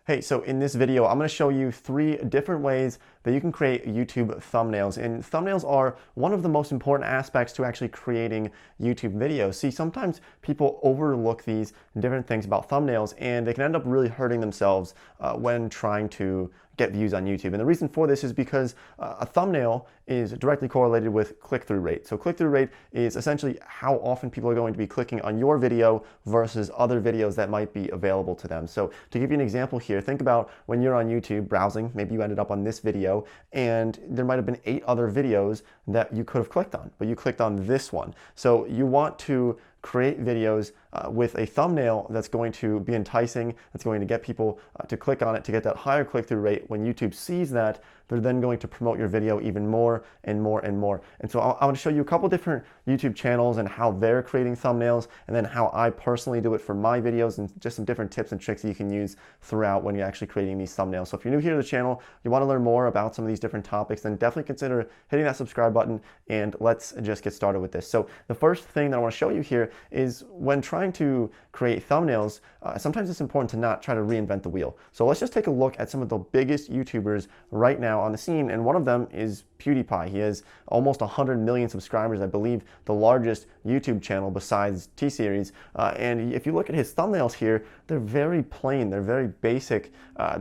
Hey, so in this video, I'm going to show you 3 different ways that you can create YouTube thumbnails. And thumbnails are one of the most important aspects to actually creating YouTube videos. See, sometimes people overlook these different things about thumbnails and they can end up really hurting themselves when trying to get views on YouTube. And the reason for this is because a thumbnail is directly correlated with click-through rate. So click-through rate is essentially how often people are going to be clicking on your video versus other videos that might be available to them. So to give you an example here, think about when you're on YouTube browsing, maybe you ended up on this video and there might have been 8 other videos that you could have clicked on, but you clicked on this one. So you want to create videos with a thumbnail that's going to be enticing, that's going to get people to click on it to get that higher click-through rate. When YouTube sees that, they're then going to promote your video even more and more and more. And so I want to show you a couple different YouTube channels and how they're creating thumbnails, and then how I personally do it for my videos, and just some different tips and tricks that you can use throughout when you're actually creating these thumbnails. So if you're new here to the channel, you want to learn more about some of these different topics, then definitely consider hitting that subscribe button, and let's just get started with this. So the first thing that I want to show you here is when trying to create thumbnails, sometimes it's important to not try to reinvent the wheel. So let's just take a look at some of the biggest YouTubers right now on the scene, and one of them is PewDiePie. He has almost 100 million subscribers, I believe the largest YouTube channel besides T-Series. And if you look at his thumbnails here, they're very plain, they're very basic.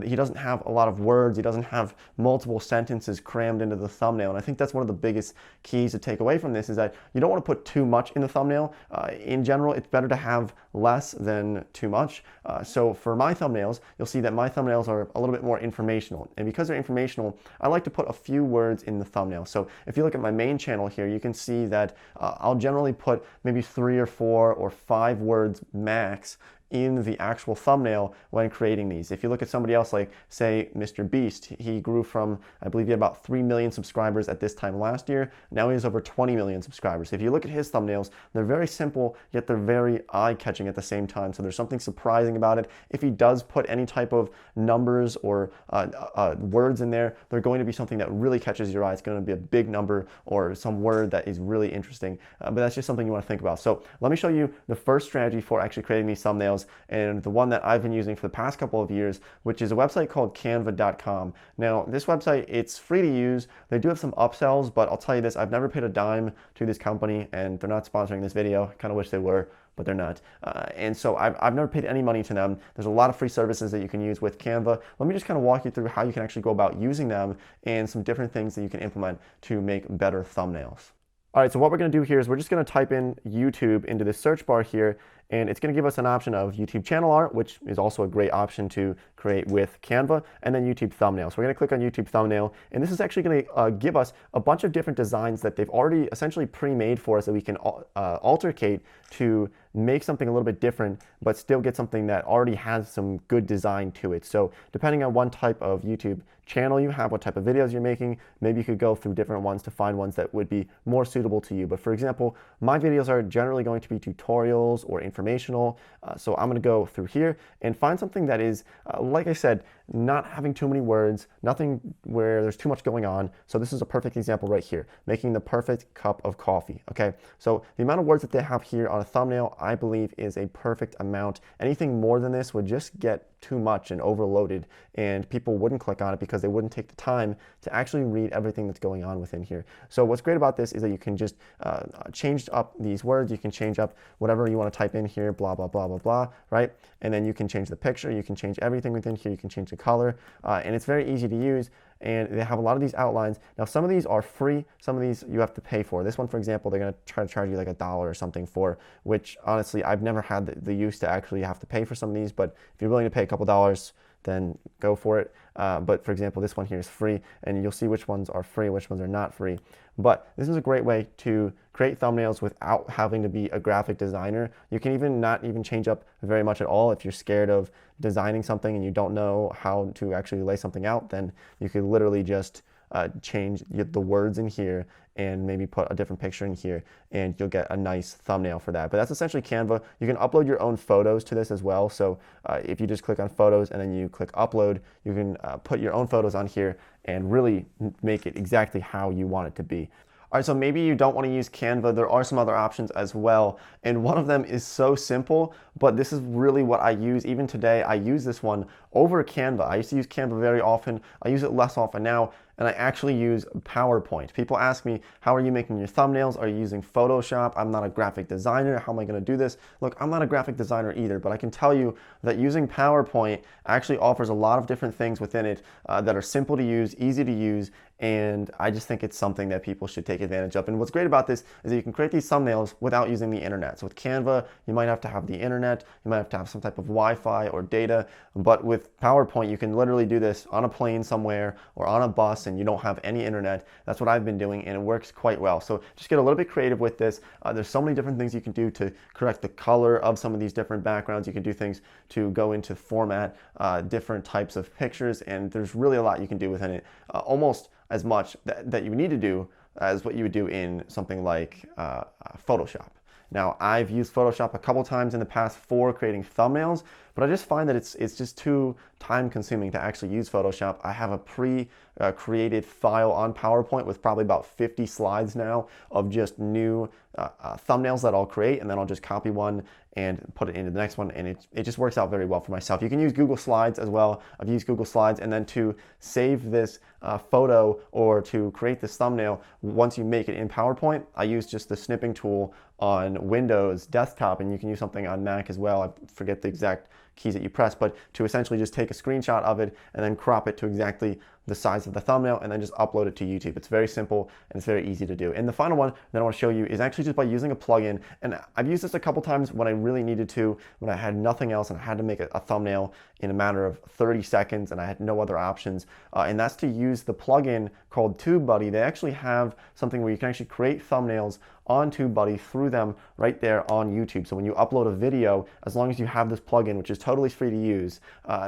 He doesn't have a lot of words, he doesn't have multiple sentences crammed into the thumbnail. And I think that's one of the biggest keys to take away from this, is that you don't want to put too much in the thumbnail. In general, it's better to have less than too much. So for my thumbnails, you'll see that my thumbnails are a little bit more informational. And because they're informational, I like to put a few words in the thumbnail. So if you look at my main channel here, you can see that I'll generally put maybe 3 or 4 or 5 words max in the actual thumbnail when creating these. If you look at somebody else, like say Mr. Beast, he grew from, I believe he had about 3 million subscribers at this time last year. Now he has over 20 million subscribers. If you look at his thumbnails, they're very simple, yet they're very eye-catching at the same time. So there's something surprising about it. If he does put any type of numbers or words in there, they're going to be something that really catches your eye. It's going to be a big number or some word that is really interesting. But that's just something you want to think about. So let me show you the first strategy for actually creating these thumbnails, and the one that I've been using for the past couple of years, which is a website called canva.com. Now, this website, it's free to use. They do have some upsells, but I'll tell you this, I've never paid a dime to this company, and they're not sponsoring this video. I kind of wish they were, but they're not. And so I've never paid any money to them. There's a lot of free services that you can use with Canva. Let me just kind of walk you through how you can actually go about using them and some different things that you can implement to make better thumbnails. All right, so what we're going to do here is we're just going to type in YouTube into the search bar here, and it's going to give us an option of YouTube channel art, which is also a great option to create with Canva, and then YouTube thumbnail. So we're going to click on YouTube thumbnail, and this is actually going to give us a bunch of different designs that they've already essentially pre-made for us that we can altercate to make something a little bit different, but still get something that already has some good design to it. So depending on what type of YouTube channel you have, what type of videos you're making, maybe you could go through different ones to find ones that would be more suitable to you. But for example, my videos are generally going to be tutorials or informational. So I'm going to go through here and find something that is, like I said, not having too many words, nothing where there's too much going on. So this is a perfect example right here, making the perfect cup of coffee. Okay, so the amount of words that they have here on a thumbnail, I believe, is a perfect amount. Anything more than this would just get too much and overloaded, and people wouldn't click on it because they wouldn't take the time to actually read everything that's going on within here. So what's great about this is that you can just change up these words. You can change up whatever you want to type in here, blah, blah, blah, blah, blah, right? And then you can change the picture. You can change everything within here. You can change the color, and it's very easy to use. And they have a lot of these outlines. Now, some of these are free. Some of these you have to pay for. This one, for example, they're going to try to charge you like $1 or something for, which honestly, I've never had the use to actually have to pay for some of these. But if you're willing to pay a couple dollars, then go for it. But for example, this one here is free, and you'll see which ones are free, which ones are not free. But this is a great way to create thumbnails without having to be a graphic designer. You can even not even change up very much at all. If you're scared of designing something and you don't know how to actually lay something out, then you could literally just change the words in here and maybe put a different picture in here, and you'll get a nice thumbnail for that. But that's essentially Canva. You can upload your own photos to this as well. So if you just click on photos and then you click upload, you can put your own photos on here and really make it exactly how you want it to be. All right, so maybe you don't want to use Canva. There are some other options as well. And one of them is so simple, but this is really what I use. Even today, I use this one over Canva. I used to use Canva very often. I use it less often now, and I actually use PowerPoint. People ask me, how are you making your thumbnails? Are you using Photoshop? I'm not a graphic designer. How am I going to do this? Look, I'm not a graphic designer either, but I can tell you that using PowerPoint actually offers a lot of different things within it that are simple to use, easy to use, and I just think it's something that people should take advantage of. And what's great about this is that you can create these thumbnails without using the internet. So with Canva, you might have to have the internet, you might have to have some type of Wi-Fi or data, but with PowerPoint, you can literally do this on a plane somewhere or on a bus and you don't have any internet. That's what I've been doing, and it works quite well. So just get a little bit creative with this. There's so many different things you can do to correct the color of some of these different backgrounds. You can do things to go into format different types of pictures, and there's really a lot you can do within it. Almost as much that you need to do as what you would do in something like Photoshop. Now, I've used Photoshop a couple times in the past for creating thumbnails, but I just find that it's just too time consuming to actually use Photoshop. I have a pre-created file on PowerPoint with probably about 50 slides now of just new thumbnails that I'll create, and then I'll just copy one and put it into the next one, and it just works out very well for myself. You can use Google Slides as well. I've used Google Slides, and then to save this photo or to create this thumbnail, once you make it in PowerPoint, I use just the snipping tool on Windows desktop, and you can use something on Mac as well. I forget the exact keys that you press, but to essentially just take a screenshot of it and then crop it to exactly the size of the thumbnail and then just upload it to YouTube. It's very simple and it's very easy to do. And the final one that I want to show you is actually just by using a plugin. And I've used this a couple times when I really needed to, when I had nothing else and I had to make a thumbnail in a matter of 30 seconds and I had no other options. And that's to use the plugin called TubeBuddy. They actually have something where you can actually create thumbnails on TubeBuddy through them right there on YouTube. So when you upload a video, as long as you have this plugin, which is totally free to use,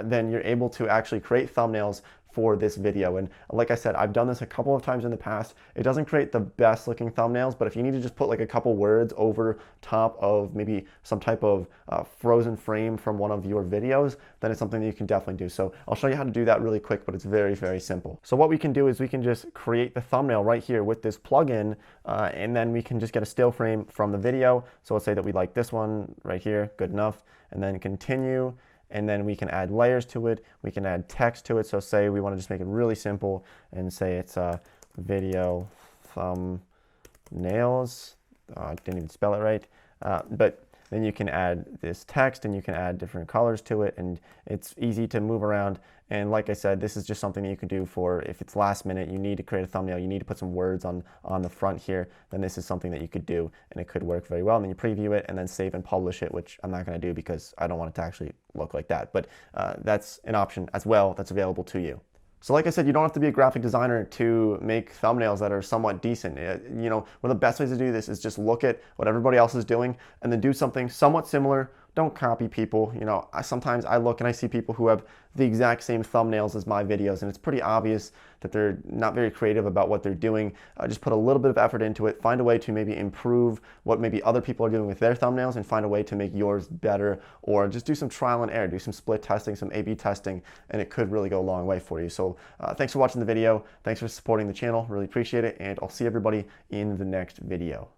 then you're able to actually create thumbnails for this video. And like I said, I've done this a couple of times in the past. It doesn't create the best looking thumbnails, but if you need to just put like a couple words over top of maybe some type of frozen frame from one of your videos, then it's something that you can definitely do. So I'll show you how to do that really quick, but it's very, very simple. So what we can do is we can just create the thumbnail right here with this plugin, and then we can just get a still frame from the video. So let's say that we like this one right here, good enough, and then continue. And then we can add layers to it. We can add text to it. So say we want to just make it really simple and say it's a video thumbnails. I didn't even spell it right. But then you can add this text and you can add different colors to it, and it's easy to move around. And like I said, this is just something that you can do for if it's last minute, you need to create a thumbnail, you need to put some words on the front here, then this is something that you could do and it could work very well. And then you preview it and then save and publish it, which I'm not going to do because I don't want it to actually look like that. But that's an option as well that's available to you. So like I said, you don't have to be a graphic designer to make thumbnails that are somewhat decent. You know, one of the best ways to do this is just look at what everybody else is doing and then do something somewhat similar. Don't copy people. You know, sometimes I look and I see people who have the exact same thumbnails as my videos, and it's pretty obvious that they're not very creative about what they're doing. Just put a little bit of effort into it. Find a way to maybe improve what maybe other people are doing with their thumbnails and find a way to make yours better, or just do some trial and error, do some split testing, some A/B testing, and it could really go a long way for you. So thanks for watching the video. Thanks for supporting the channel. Really appreciate it, and I'll see everybody in the next video.